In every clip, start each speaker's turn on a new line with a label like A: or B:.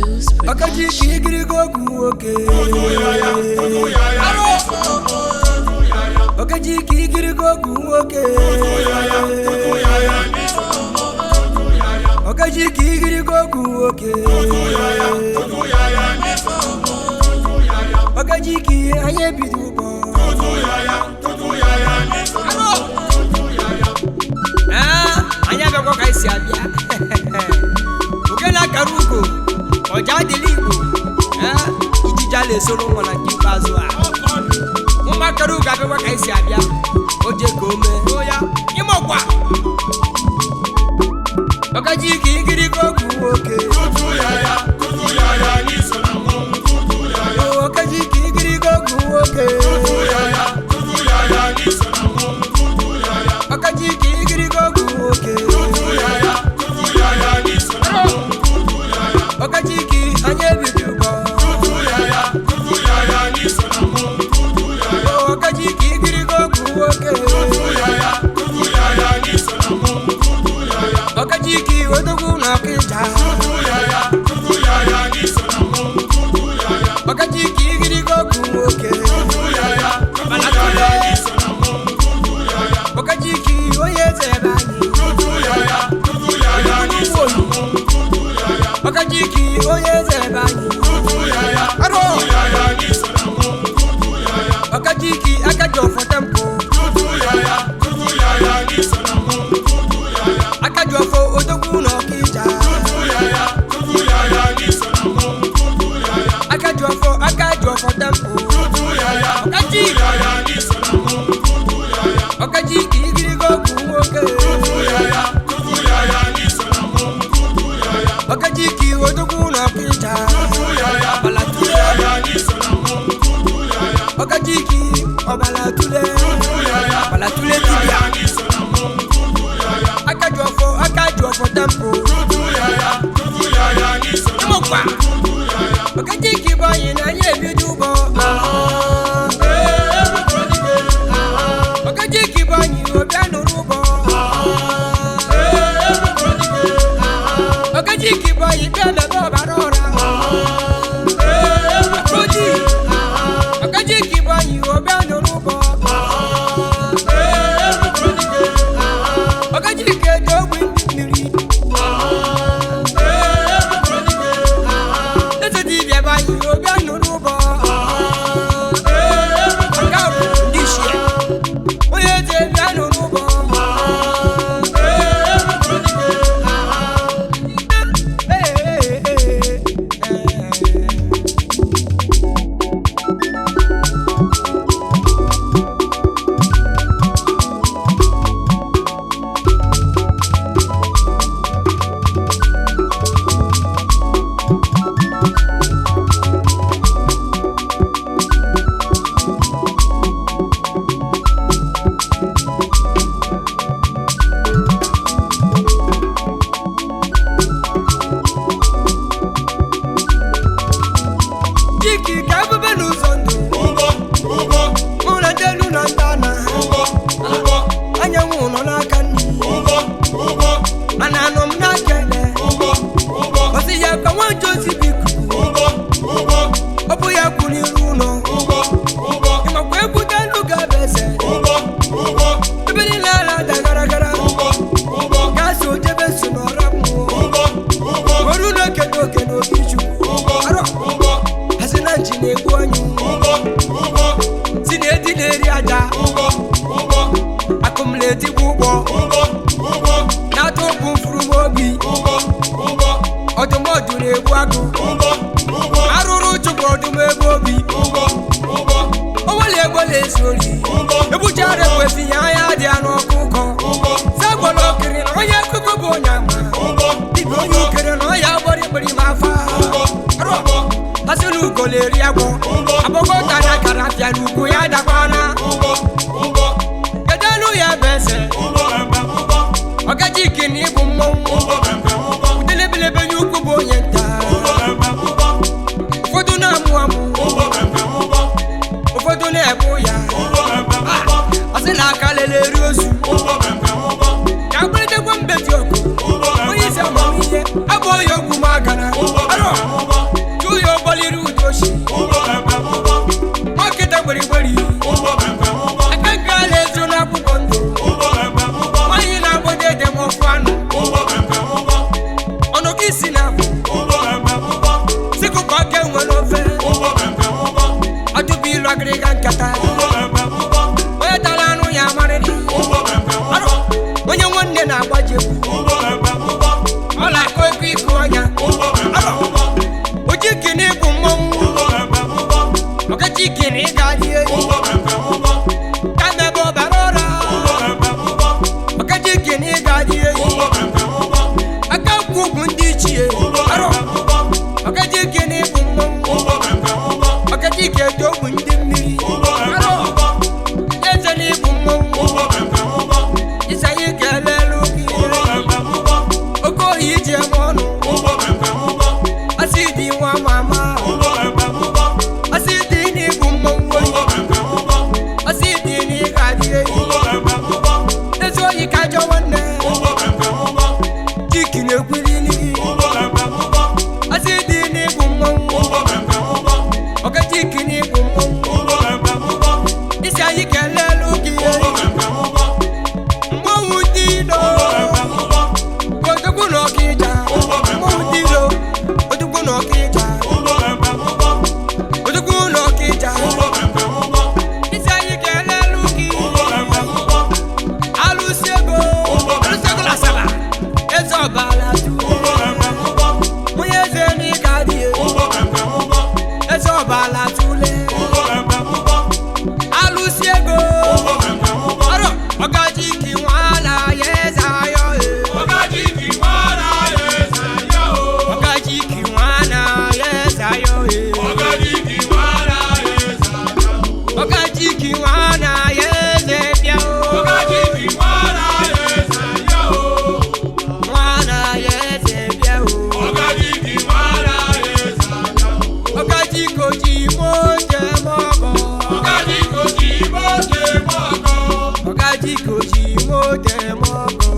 A: Okaji kigiri gogu oke. Okaji kigiri gogu oke. Okaji kigiri gogu oke. Okaji ki anye bidubo. Anya beko kaisi abia. Ukela karuko. Oja deligo. Ijija le solo mona kipazo a. Muma karuka beko kaisi abia. Oje kome. Oya, imokwa. Okaji kigiri gogu oke. Tutu yaya ni sona mo. Tutu yaya. Okaji kigiri gogu oke. Tutu yaya ni sona mo. Tutu yaya. Okaji kigiri gogu oke. Tutu yaya ni sona mo. Tutu yaya. Okaji ki anye bidugo. Tutu yaya ni sona mo. Tutu yaya. Okaji kigiri gogu oke. Tutu yaya ni sona mo. Tutu yaya. Okaji ki odogu na kita. Tutu yaya ni sona mo. Tutu yaya. Okaji kigiri gogu oke. Tutu yaya ni sona mo. Tutu yaya. Okaji ki oyeze bani. Tutu yaya ni sona mo. Tutu yaya. Okaji ki oyeze bani. Tutu yaya ni sona mo. Tutu yaya. Okaji ki akajo for tempo. Tutu yaya ni sona mo. Tutu yaya. Akajo for odogu no kita. Tutu yaya ni sona mo. Tutu yaya. Akajo for tempo. Tutu yaya ni sona mo. Tutu yaya. Okaji kigiri gogu oke. Tutu yaya ni sona mo. Tutu yaya. Okaji ki odogu no kita. Tutu yaya ni sona mo. Tutu yaya. Okaji ki obalatule. Tutu yaya ni sona mo. Tutu yaya. Akajo for tempo. Tutu yaya ni sona mo. Tutu yaya. Okaji ki boy na ye bidubo. Okaji ki boy obianu rubo. Okaji ki boy tele bo barora. Okaji ki boy obianu rubo. Okaji ke dogu ndiri. Ese di bia boy obianu rubo. Akaru ndishie. Oye je obianu rubo. Jiki kabube luzondo. Muna delu na ndana. Anya wuno na kani. Anano mna kele. Osi ya kwa wanjozi biku. Opu ya kuni runo. Ima kwe kutelu gabese. Ibili lala da gara gara. Kasi ojebe suno ramu. Waruno keto keno bichu. Aro. Hasina njine guanyu. Sine dineri aja. Akumuleti gubo. Nato kumfuru mobi. Otomodu ne guagu. Aruru chukodu me bobi. Owale sori. Ebuchare kwesi ya di ano kuko. Sagolo kiri no ya kuko bonyama. Ibonyu kiri no ya bori mafa. Hasulu koleri abo. Abogo tada karafia lugu ya dakwana. Kedalu ya bese. Okaji kini bumo. Utelebelebe yuku bonyenta. Fodo na muamu. Fodo ne boya. Asila kalele riosu. Kabete kwa mbeti yoko. Oyise mamiye. Abo yoku magana. Aro. ọbala tule alụsiego ọrụ ọgajiki nwana ya eze ayọ ọgajiki nwana ya eze ayọ ọgajiki nwana ya eze ayọ ọgajiki nwana ya eze ayọ ọgajiki nwana ya eze bịa ọgajiki nwana ya eze ayọ nwana ya eze bịa ọgajiki nwana ya eze ayọ ọgajiko ji moje mọgọ ọgajiko ji moje mọgọ ọgajiko ji moje mọgọ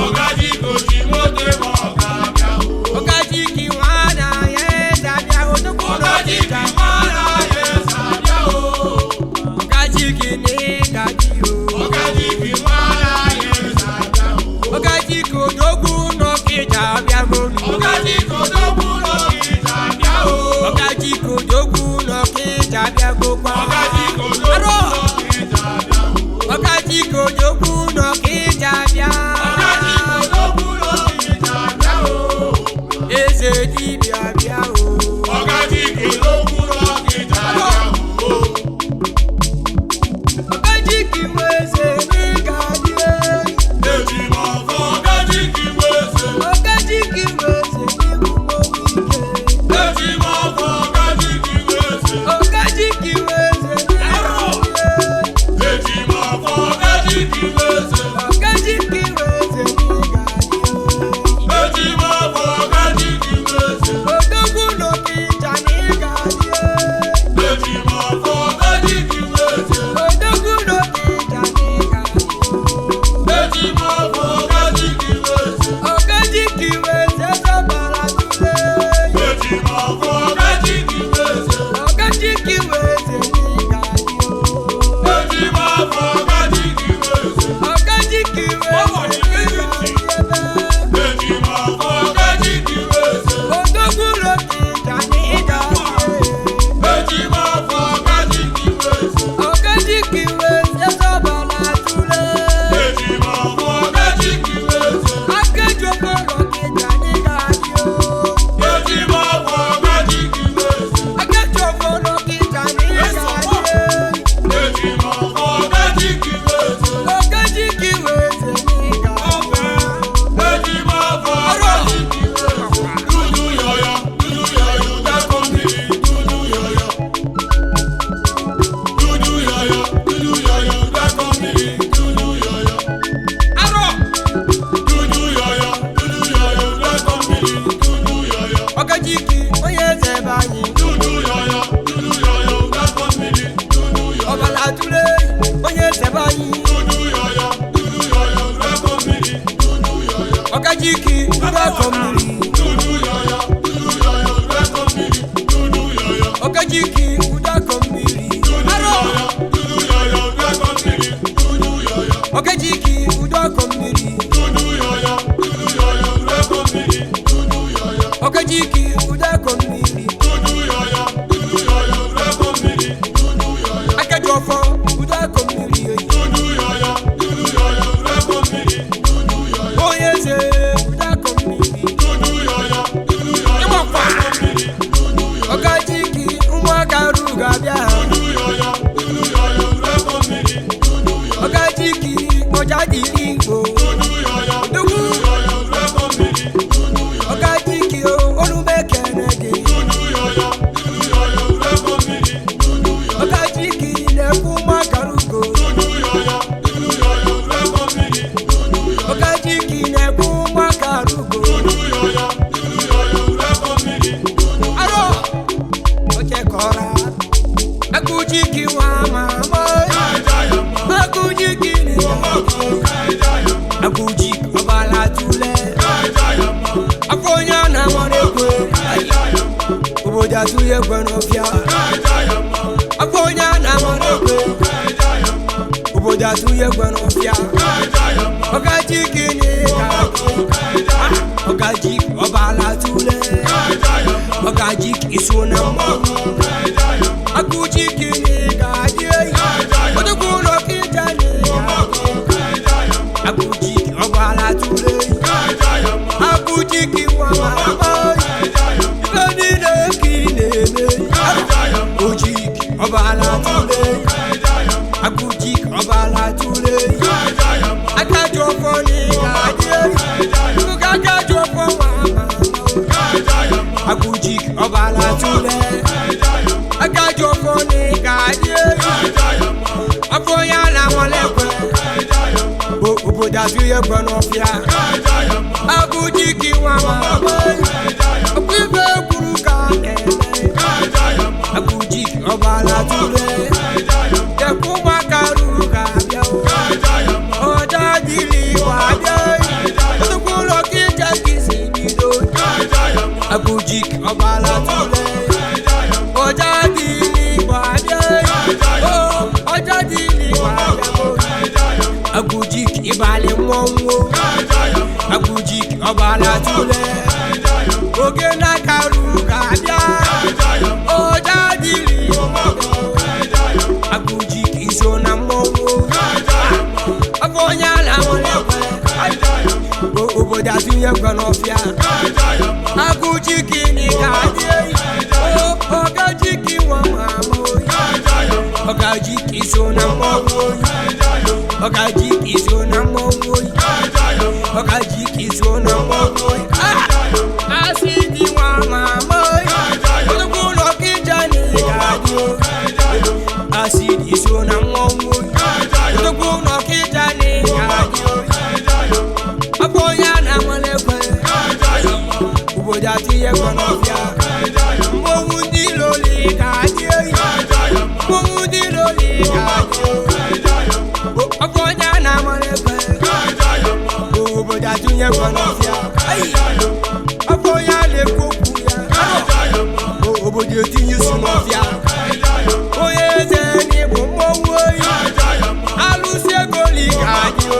A: ọgajiko ji moje mọgọ bịa ọgajiki nwana ya eze bịa odogwu ọgajiki nwana ya eze bịa ọgajiki ni gaji ọgajiki nwana ya eze bịa ọgajiki odogwu n'ọkịja bịa ọgajiki odogwu n'ọkịja bịa ọgajiki odogwu n'ọkịja bịa gokwa ọgajiki odogwu n'ọkịja bịa ọgajiki odogwu n'ọkịja bịa ọgajiki odogwu n'ọkịja bịa eze dibịa bịa ọgajiki odogwu n'ọkịja bịa ọgajiki nweze n'ịgadị eji m ọfọ ọgajiki nweze ọgajiki nweze n'ịbụ ike eji m ọfọ ọgajiki nweze ọgajiki nweze eji m ọfọ ọgajiki nweze ọgajiki nweze n'ịgadị eji m ọfọ ọgajiki nweze odogwu n'ọkịja n'ịgadị eji m ọfọ ọgajiki nweze odogwu n'ọkịja n'ịgadị eji m ọfọ ọgajiki nweze ọgajiki nweze zọbara tule eji m ọfọ ọgajiki nweze ọgajiki nweze n'ịgadị eji m ọfọ ọgajiki nweze ọgajiki nweze n'ịgadị eji m ọfọ ọgajiki nweze odogwu n'ọkịja n'ịgadị eji m ọfọ ọgajiki nweze ọgajiki nweze zọbara tule eji m ọfọ ọgajiki nweze akejọpọ n'ọkịja n'ịgadị eji m ọfọ ọgajiki nweze akejọpọ n'ọkịja n'ịgadị eji m ọfọ ọgajiki nweze ọgajiki nweze n'ịgadị eji m ọfọ ọgajiki nweze dudu yọyọ dakọ mmiri dudu yọyọ dakọ mmiri dudu yọyọ arọ dudu yọyọ dakọ mmiri dudu yọyọ ọgajiki onye eze be anyị dudu yọyọ dakọ mmiri dudu yọyọ ọbala tule onye eze be anyị dudu yọyọ dakọ mmiri dudu yọyọ ọgajiki dakọ mmiri dudu yọyọ dakọ mmiri dudu yọyọ ọgajiki dakọ mmiri arọ dakọ mmiri dudu yọyọ ọgajiki dakọ mmiri dudu yọyọ dakọ mmiri dudu yọyọ ọgajiki dakọ mmiri dudu yọyọ dakọ mmiri dudu yọyọ akejọfọ dakọ mmiri dudu yọyọ dakọ mmiri dudu yọyọ onye eze dakọ mmiri dudu yọyọ ịgbakwa ọgajiki ụmụaka ruga bịa ọgajiki ọjà dịrị igbo odogwu ọgajiki olumekene gị ọgajiki na-ekwu makarugo ọgajiki na-ekwu makarugo arọ ochekọra akujiki nwa mama akujiki ni akujiki ọbala tule afonya na mọrekwe obodo atụye kwe n'ọfịa afonya na mọrekwe obodo atụye kwe n'ọfịa ọgajiki ni ọgajiki ọbala tule ọgajiki iso na mmọnwụ akujiki ni gaji odogwu n'ọkịja ni akujiki ọbala tule akujiki nwa mama ibe niile ka ị na-eme ọbala tule akajo foni kaje afọ ya na molekwe obodo atuye gbanofia agujiki wa mama akwibe kuru ka agujiki ọbala tule tekuma karu ka bia oja dili wa bia tukulo kija kisibido agujiki ọbala tule oja dili wa bia oja dili wa bia agujiki ibale mongo agujiki ọbala tule oge na karu ka bia oja dili agujiki so na mongo afonya la molekwe obodo atuye gbanofia agujiki ni kaje ogajiki wa mama ogajiki so na mongo ogajiki so na mongo ogajiki so na mongo asidi wa mama odukulo kijani kaje asidi so na mongo odukulo kijani kaje apoya na molekwe obodo atuye gbanofia mowundi loli kaje mowundi loli kaje apoya na molekwe obodo atuye gbanofia apoya le koku ya obodo tinye sunofia oye zeni bo mowo alusi egoli kaje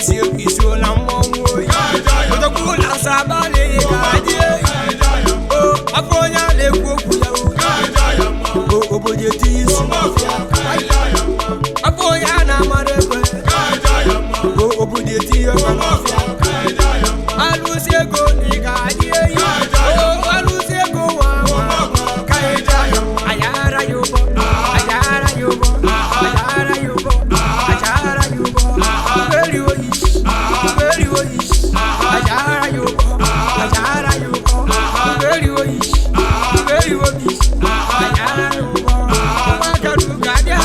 A: si iso la mowo odokula sabale kaje apoya le koku ya obodo tinye sunofia apoya na molekwe obodo tinye gbanofia alusi egoli kaje alusi ego wa kaje ayara yubo ayara yubo ayara yubo ayara yubo very oyish ayara yubo very oyish ayara yubo makaru gadia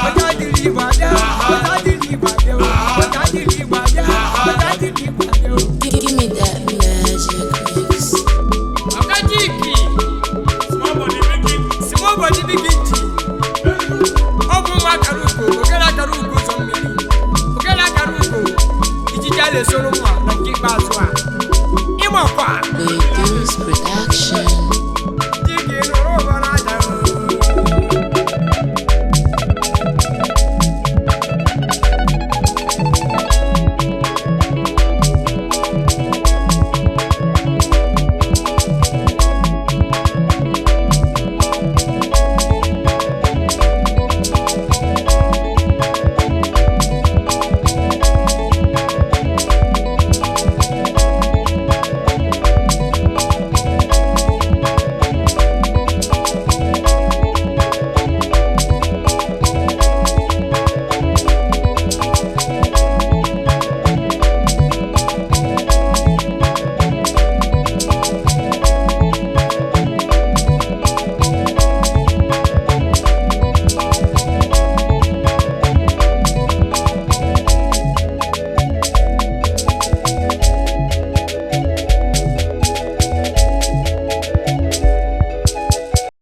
A: otadili badia
B: Give me that magic mix.
A: akajiki small body big it obu makaruko ogela karuko zombili ogela karuko ijijale solo mwa na kibazwa imokwa